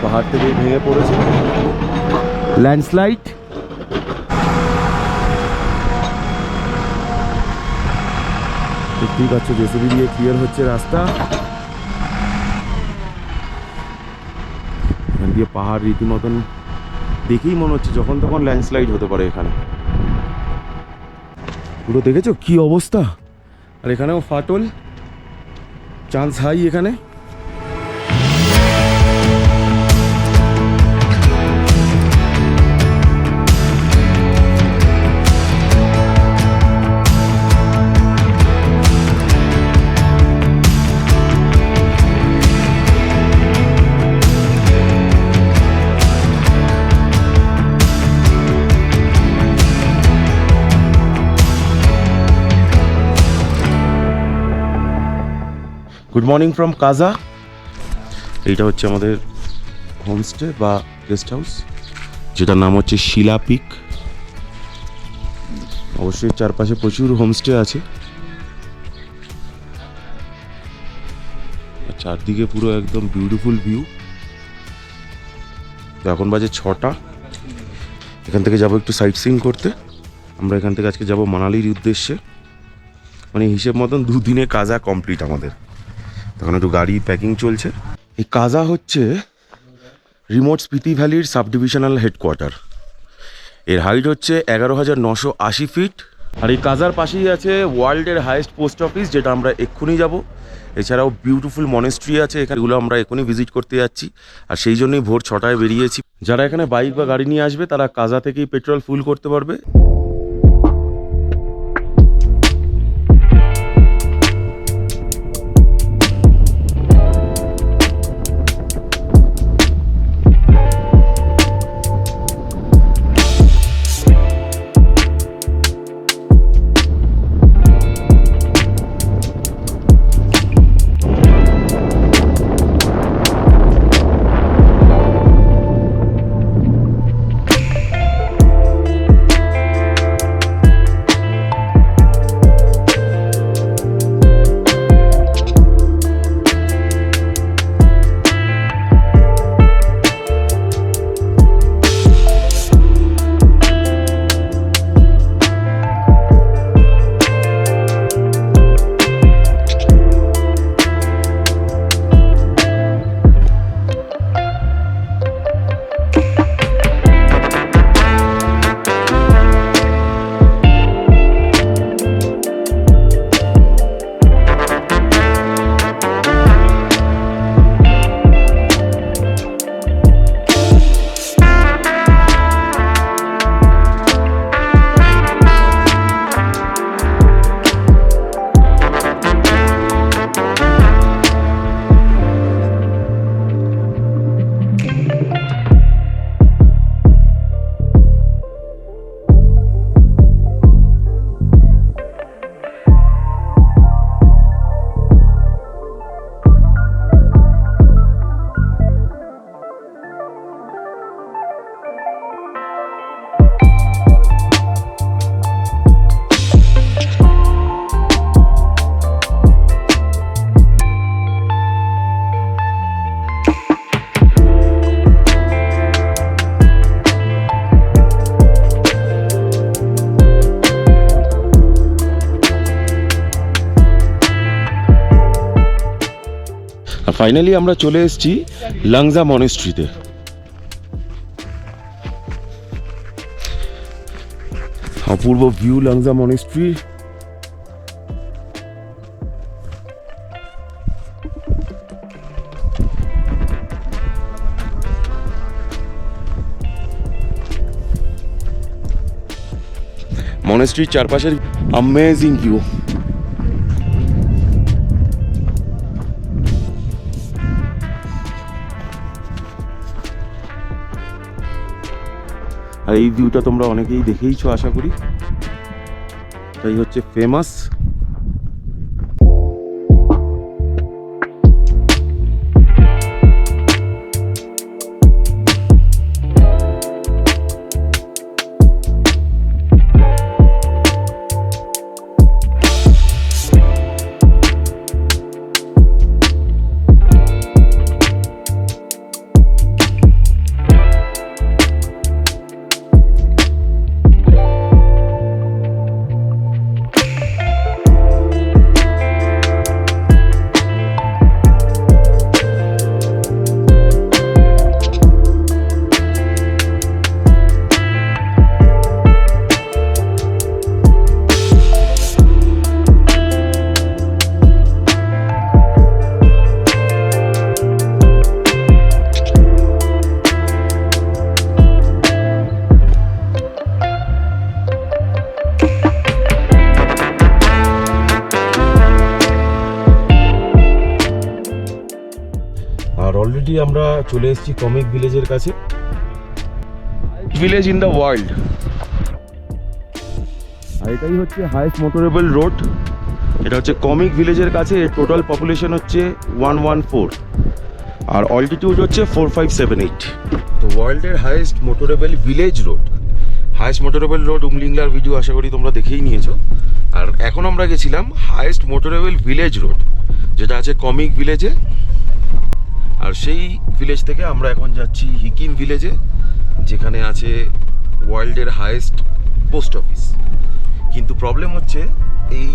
পাহাড় থেকে ভেঙে পড়েছে, ল্যান্ডস্লাইড। দেখতেই পাচ্ছ জেসিবি দিয়ে ক্লিয়ার হচ্ছে রাস্তা। এখান দিয়ে পাহাড় রীতিমতন দেখেই মনে হচ্ছে যখন তখন ল্যান্ডস্লাইড হতে পারে এখানে। পুরো দেখেছো কি অবস্থা, আর এখানেও ফাটল, চান্স হাই এখানে। গুড মর্নিং ফ্রম কাজা। এইটা হচ্ছে আমাদের হোমস্টে বা গেস্ট হাউস, যেটার নাম হচ্ছে শিলা পিক। অবশ্যই চারপাশে প্রচুর হোমস্টে আছে, চারদিকে পুরো একদম বিউটিফুল ভিউ। তো এখন বাজে 6টা। এখান থেকে যাব একটু সাইট সিইং করতে। আমরা এখান থেকে আজকে যাব মানালির উদ্দেশ্যে, মানে হিসেব মতন 2 দিনে কাজা কমপ্লিট আমাদের। তখন একটু গাড়ি প্যাকিং চলছে। এই কাজা হচ্ছে রিমোট স্পিতি ভ্যালির সাব ডিভিশনাল হেডকোয়ার্টার। এর হাইট হচ্ছে 11,980 ফিট। আর এই কাজার পাশেই আছে ওয়ার্ল্ডের হাইয়েস্ট পোস্ট অফিস, যেটা আমরা এক্ষুনি যাব। এছাড়াও বিউটিফুল মনেস্ট্রি আছে এখানে, এগুলো আমরা এক্ষুনি ভিজিট করতে যাচ্ছি। আর সেই জন্যই ভোর 6টায় বেরিয়েছি। যারা এখানে বাইক বা গাড়ি নিয়ে আসবে তারা কাজা থেকেই পেট্রোল ফুল করতে পারবে। ফাইনালি আমরা চলে এসেছি লাংজা মনেস্ট্রিতে। অপূর্ব ভিউ লাংজা মনেস্ট্রি। মনেস্ট্রির চারপাশের অ্যামেজিং ভিউ। আর এই ভিউটা তোমরা অনেকেই দেখেইছো আশা করি, এটাই হচ্ছে ফেমাস। চলে এসেছি কমিক ভিলেজের কাছে, ভিলেজ ইন দ্য ওয়ার্ল্ড। আর এটাই হচ্ছে হাইয়েস্ট মোটরেবল রোড। এটা হচ্ছে কমিক ভিলেজের কাছে। টোটাল পপুলেশন হচ্ছে 114 আর অল্টিটিউড হচ্ছে 4578। তো ওয়ার্ল্ডের highest motorable village road, highest motorable road উমলিংলার ভিডিও আশা করি তোমরা দেখেই নিয়েছো। আর এখন আমরা গেছিলাম হাইয়েস্ট মোটরেবল ভিলেজ রোড, যেটা আছে কমিক ভিলেজে। আর সেই ভিলেজ থেকে আমরা এখন যাচ্ছি হিকিম ভিলেজে, যেখানে আছে ওয়ার্ল্ডের হাইয়েস্ট পোস্ট অফিস। কিন্তু প্রবলেম হচ্ছে এই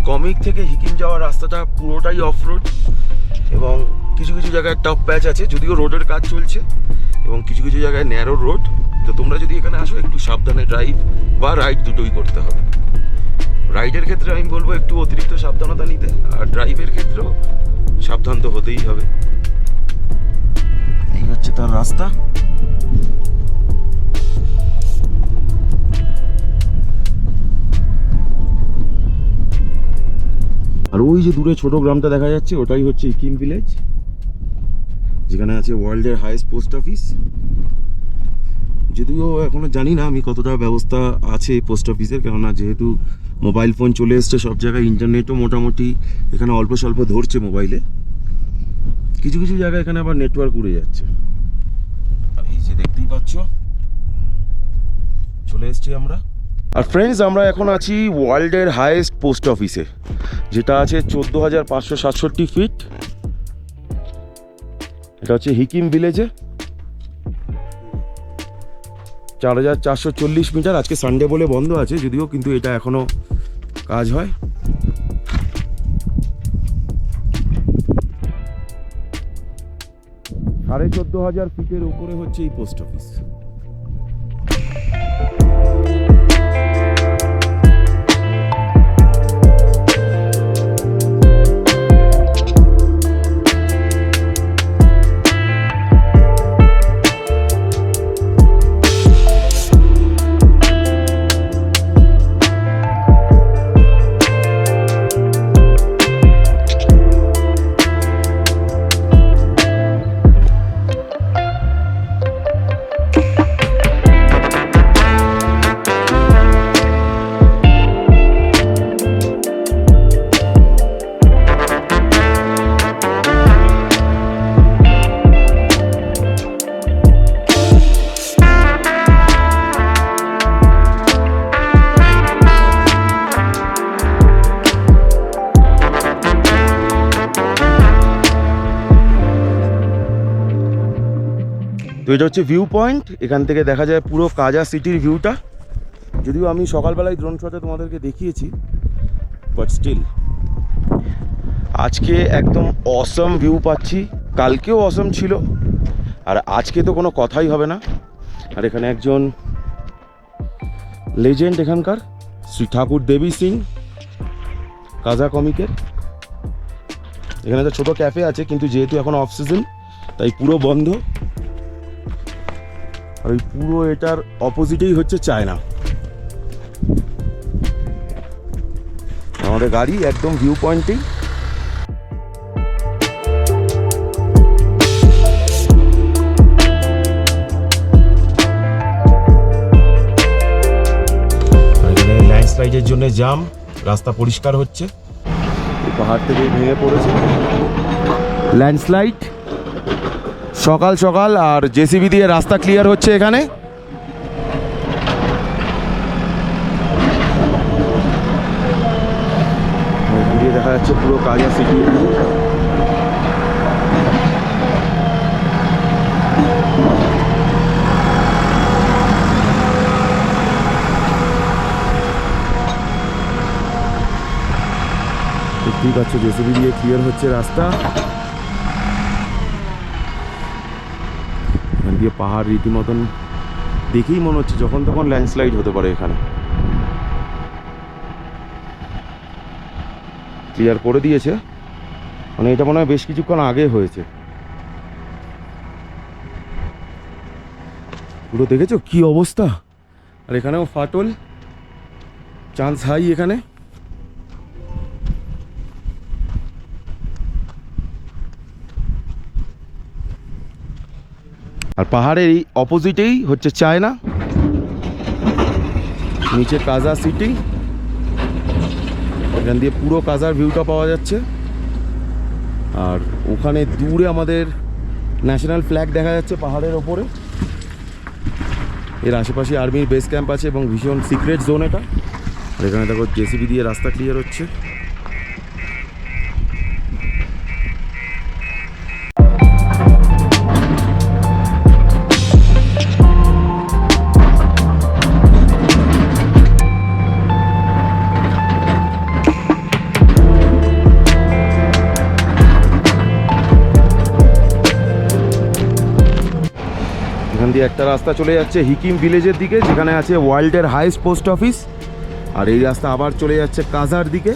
কমিক থেকে হিকিম যাওয়ার রাস্তাটা পুরোটাই অফ রোড এবং কিছু কিছু জায়গায় টাফ প্যাচ আছে, যদিও রোডের কাজ চলছে, এবং কিছু কিছু জায়গায় ন্যারো রোড। তো তোমরা যদি এখানে আসো একটু সাবধানে ড্রাইভ বা রাইড দুটোই করতে হবে। রাইডের ক্ষেত্রে আমি বলবো একটু অতিরিক্ত সাবধানতা নিতে, আর ড্রাইভের ক্ষেত্রেও সাবধান তো হতেই হবে। এই হচ্ছে তার রাস্তা। আর ওই যে দূরে ছোট গ্রামটা দেখা যাচ্ছে ওটাই হচ্ছে হিকিম ভিলেজ, যেখানে আছে ওয়ার্ল্ডের হাইয়েস্ট পোস্ট অফিস। যদিও এখনো জানি না আমি কতটা ব্যবস্থা আছে পোস্ট অফিসের, কেননা যেহেতু মোবাইল ফোন চলে এসছে সব জায়গায়, ইন্টারনেটও মোটামুটি এখানে অল্প স্বল্প ধরছে মোবাইলে। কিছু কিছু জায়গায় এখানে আবার নেটওয়ার্ক উড়ে যাচ্ছে। আর এই যে দেখতেই পাচ্ছ চলে এসছি আমরা। আর ফ্রেন্ডস, আমরা এখন আছি ওয়ার্ল্ডের হাইয়েস্ট পোস্ট অফিসে, যেটা আছে 14,567 ফিট। এটা হচ্ছে হিকিম ভিলেজে, 4,440 মিটার। আজকে সানডে বলে বন্ধ আছে যদিও, কিন্তু এটা এখনো কাজ হয়। সাড়ে 14,000 ফিটের উপরে হচ্ছে এই পোস্ট অফিস। তো এটা হচ্ছে ভিউ পয়েন্ট, এখান থেকে দেখা যায় পুরো কাজা সিটির ভিউটা। যদিও আমি সকালবেলায় ড্রোন শটে তোমাদেরকে দেখিয়েছি, বাট স্টিল আজকে একদম অসম ভিউ পাচ্ছি। কালকেও অসম ছিল, আর আজকে তো কোনো কথাই হবে না। আর এখানে একজন লেজেন্ড এখানকার, শ্রী ঠাকুর দেবী সিং, কাজা কমিকের। এখানে একটা ছোটো ক্যাফে আছে, কিন্তু যেহেতু এখন অফ সিজন তাই পুরো বন্ধ। আর ওই পুরো এটার অপোজিটেই হচ্ছে চায়না। আমাদের গাড়ি একদম ভিউ পয়েন্টেই। এখানে ল্যান্ডস্লাইডের জন্য জাম, রাস্তা পরিষ্কার হচ্ছে। পাহাড় থেকে ভেঙে পড়েছে ল্যান্ডস্লাইড সকাল সকাল, আর জেসিবি দিয়ে রাস্তা ক্লিয়ার হচ্ছে এখানে। দেখা যাচ্ছে পুরো কাজা সিটি। দেখতেই পাচ্ছ জেসিবি দিয়ে ক্লিয়ার হচ্ছে রাস্তা। এখান দিয়ে পাহাড় রীতিমতন দেখেই মনে হচ্ছে যখন তখন ল্যান্ডস্লাইড হতে পারে। এখানে ক্লিয়ার করে দিয়েছে, মানে এটা মনে হয় বেশ কিছুক্ষণ আগে হয়েছে। পুরো দেখেছো কি অবস্থা। আর এখানেও ফাটল, চান্স হাই এখানে। আর পাহাড়ের এই অপোজিটেই হচ্ছে চায়না, নিচে কাজা সিটি। এখান দিয়ে পুরো কাজার ভিউটা পাওয়া যাচ্ছে। আর ওখানে দূরে আমাদের ন্যাশনাল ফ্ল্যাগ দেখা যাচ্ছে পাহাড়ের ওপরে। এর আশেপাশে আর্মির বেস ক্যাম্প আছে এবং ভীষণ সিক্রেট জোন এটা। আর এখানে দেখো জেসিবি দিয়ে রাস্তা ক্লিয়ার হচ্ছে। এখান দিয়ে একটা রাস্তা চলে যাচ্ছে হিকিম ভিলেজের দিকে, যেখানে আছে ওয়ার্ল্ডের হাইয়েস্ট পোস্ট অফিস। আর এই রাস্তা আবার চলে যাচ্ছে কাজার দিকে।